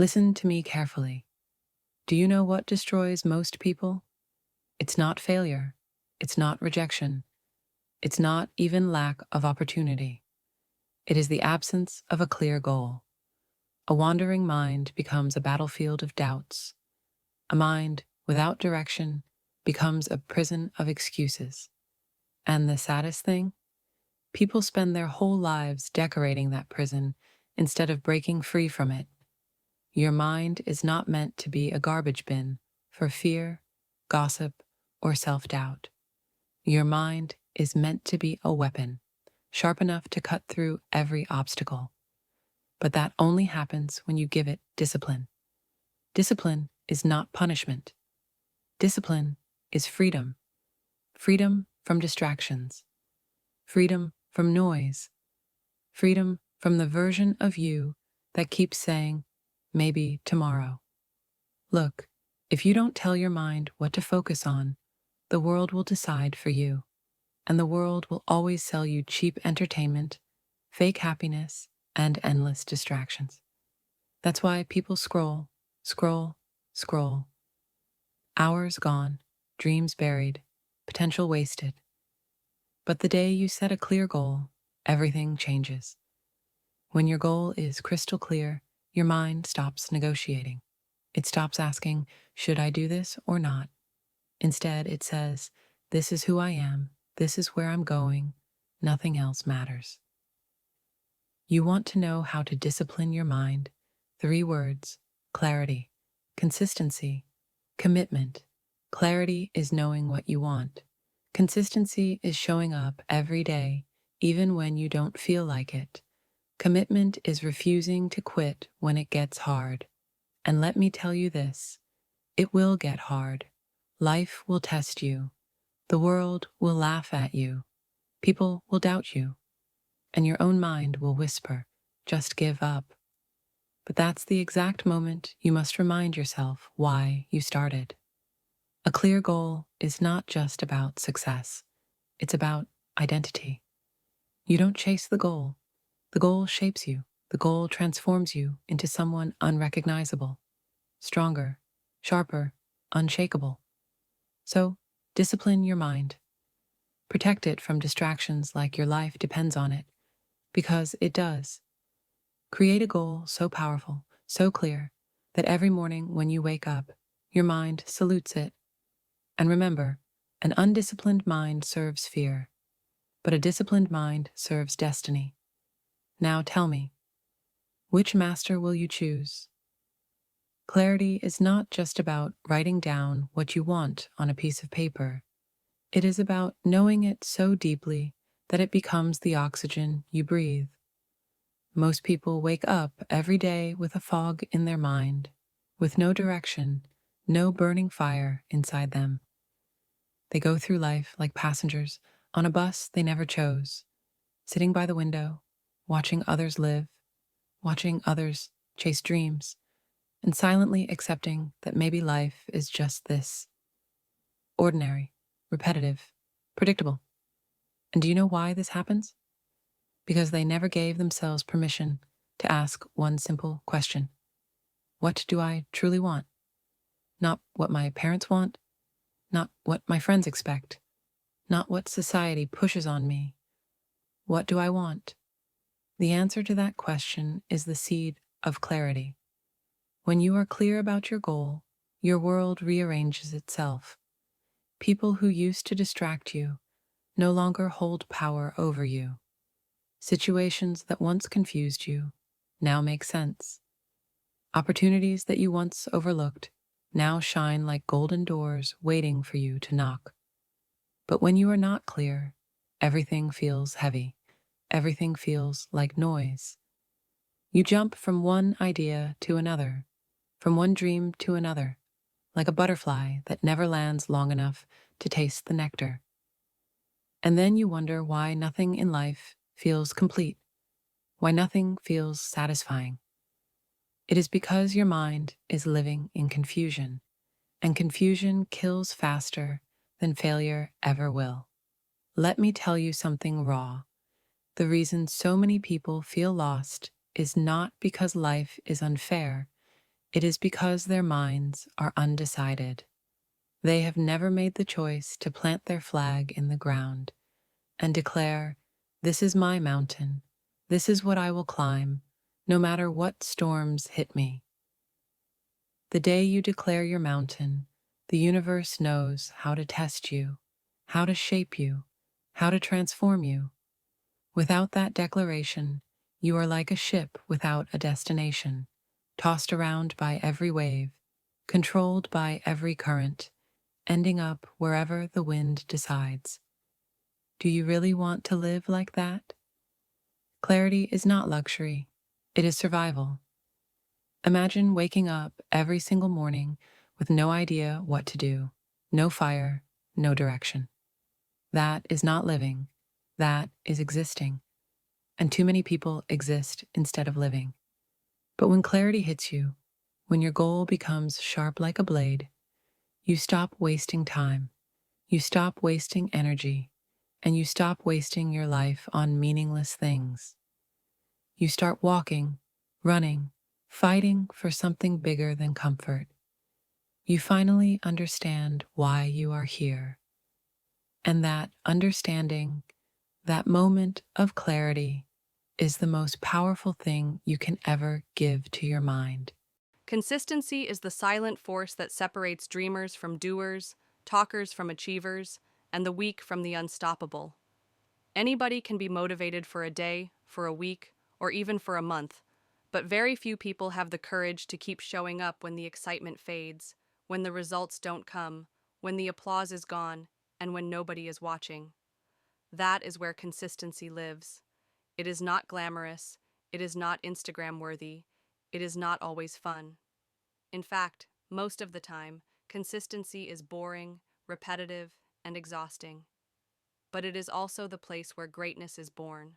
Listen to me carefully. Do you know what destroys most people? It's not failure. It's not rejection. It's not even lack of opportunity. It is the absence of a clear goal. A wandering mind becomes a battlefield of doubts. A mind without direction becomes a prison of excuses. And the saddest thing? People spend their whole lives decorating that prison instead of breaking free from it. Your mind is not meant to be a garbage bin for fear, gossip, or self-doubt. Your mind is meant to be a weapon, sharp enough to cut through every obstacle. But that only happens when you give it discipline. Discipline is not punishment. Discipline is freedom. Freedom from distractions. Freedom from noise. Freedom from the version of you that keeps saying, maybe tomorrow. Look, if you don't tell your mind what to focus on, the world will decide for you. And the world will always sell you cheap entertainment, fake happiness, and endless distractions. That's why people scroll, scroll, scroll. Hours gone, dreams buried, potential wasted. But the day you set a clear goal, everything changes. When your goal is crystal clear, your mind stops negotiating. It stops asking, should I do this or not? Instead, it says, this is who I am, this is where I'm going, nothing else matters. You want to know how to discipline your mind? 3 words: clarity, consistency, commitment. Clarity is knowing what you want. Consistency is showing up every day, even when you don't feel like it. Commitment is refusing to quit when it gets hard. And let me tell you this, it will get hard. Life will test you. The world will laugh at you. People will doubt you. And your own mind will whisper, just give up. But that's the exact moment you must remind yourself why you started. A clear goal is not just about success. It's about identity. You don't chase the goal. The goal shapes you. The goal transforms you into someone unrecognizable, stronger, sharper, unshakable. So, discipline your mind. Protect it from distractions like your life depends on it, because it does. Create a goal so powerful, so clear, that every morning when you wake up, your mind salutes it. And remember, an undisciplined mind serves fear, but a disciplined mind serves destiny. Now tell me, which master will you choose? Clarity is not just about writing down what you want on a piece of paper. It is about knowing it so deeply that it becomes the oxygen you breathe. Most people wake up every day with a fog in their mind, with no direction, no burning fire inside them. They go through life like passengers on a bus they never chose, sitting by the window, watching others live, watching others chase dreams, and silently accepting that maybe life is just this: ordinary, repetitive, predictable. And do you know why this happens? Because they never gave themselves permission to ask one simple question. What do I truly want? Not what my parents want, not what my friends expect, not what society pushes on me. What do I want? The answer to that question is the seed of clarity. When you are clear about your goal, your world rearranges itself. People who used to distract you no longer hold power over you. Situations that once confused you now make sense. Opportunities that you once overlooked now shine like golden doors waiting for you to knock. But when you are not clear, everything feels heavy. Everything feels like noise. You jump from one idea to another, from one dream to another, like a butterfly that never lands long enough to taste the nectar. And then you wonder why nothing in life feels complete, why nothing feels satisfying. It is because your mind is living in confusion, and confusion kills faster than failure ever will. Let me tell you something raw. The reason so many people feel lost is not because life is unfair. It is because their minds are undecided. They have never made the choice to plant their flag in the ground and declare, "This is my mountain. This is what I will climb, no matter what storms hit me." The day you declare your mountain, the universe knows how to test you, how to shape you, how to transform you. Without that declaration, you are like a ship without a destination, tossed around by every wave, controlled by every current, ending up wherever the wind decides. Do you really want to live like that? Clarity is not luxury, it is survival. Imagine waking up every single morning with no idea what to do, no fire, no direction. That is not living, that is existing. And too many people exist instead of living. But when clarity hits you, when your goal becomes sharp like a blade, you stop wasting time, you stop wasting energy, and you stop wasting your life on meaningless things. You start walking, running, fighting for something bigger than comfort. You finally understand why you are here. And that understanding, that moment of clarity, is the most powerful thing you can ever give to your mind. Consistency is the silent force that separates dreamers from doers, talkers from achievers, and the weak from the unstoppable. Anybody can be motivated for a day, for a week, or even for a month, but very few people have the courage to keep showing up when the excitement fades, when the results don't come, when the applause is gone, and when nobody is watching. That is where consistency lives. It is not glamorous, it is not Instagram worthy, it is not always fun. In fact, most of the time, consistency is boring, repetitive, and exhausting. But it is also the place where greatness is born.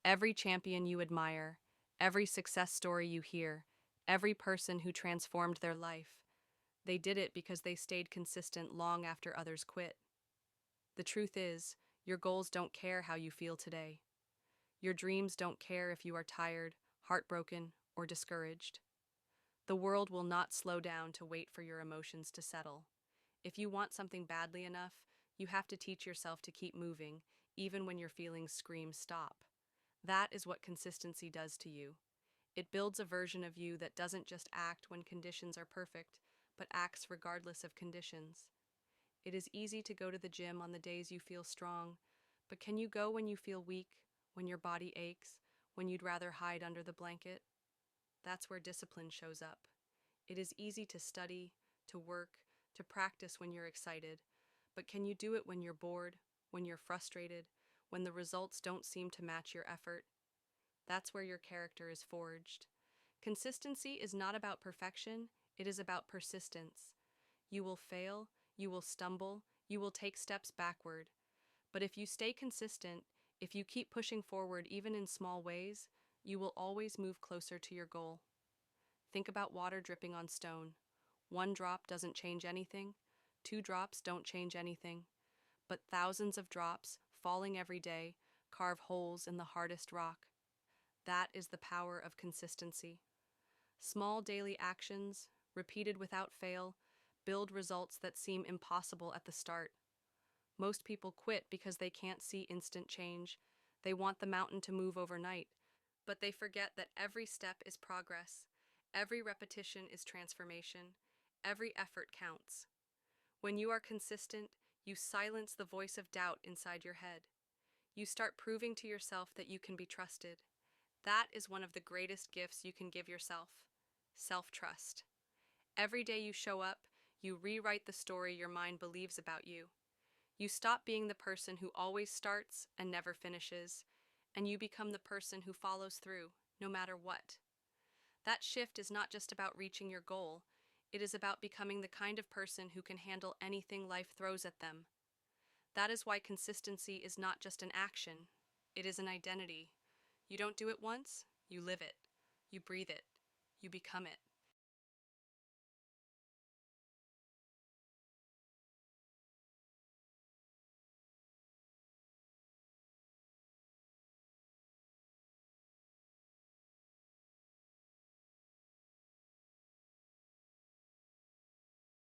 Every champion you admire, every success story you hear, every person who transformed their life, they did it because they stayed consistent long after others quit. The truth is, your goals don't care how you feel today. Your dreams don't care if you are tired, heartbroken, or discouraged. The world will not slow down to wait for your emotions to settle. If you want something badly enough, you have to teach yourself to keep moving, even when your feelings scream stop. That is what consistency does to you. It builds a version of you that doesn't just act when conditions are perfect, but acts regardless of conditions. It is easy to go to the gym on the days you feel strong, but can you go when you feel weak, when your body aches, when you'd rather hide under the blanket? That's where discipline shows up. It is easy to study, to work, to practice when you're excited, but can you do it when you're bored, when you're frustrated, when the results don't seem to match your effort? That's where your character is forged. Consistency is not about perfection, it is about persistence. You will fail, you will stumble, you will take steps backward. But if you stay consistent, if you keep pushing forward even in small ways, you will always move closer to your goal. Think about water dripping on stone. One drop doesn't change anything, two drops don't change anything, but thousands of drops, falling every day, carve holes in the hardest rock. That is the power of consistency. Small daily actions, repeated without fail, build results that seem impossible at the start. Most people quit because they can't see instant change. They want the mountain to move overnight, but they forget that every step is progress. Every repetition is transformation. Every effort counts. When you are consistent, you silence the voice of doubt inside your head. You start proving to yourself that you can be trusted. That is one of the greatest gifts you can give yourself: self-trust. Every day you show up, you rewrite the story your mind believes about you. You stop being the person who always starts and never finishes, and you become the person who follows through, no matter what. That shift is not just about reaching your goal, it is about becoming the kind of person who can handle anything life throws at them. That is why consistency is not just an action, it is an identity. You don't do it once, you live it. You breathe it. You become it.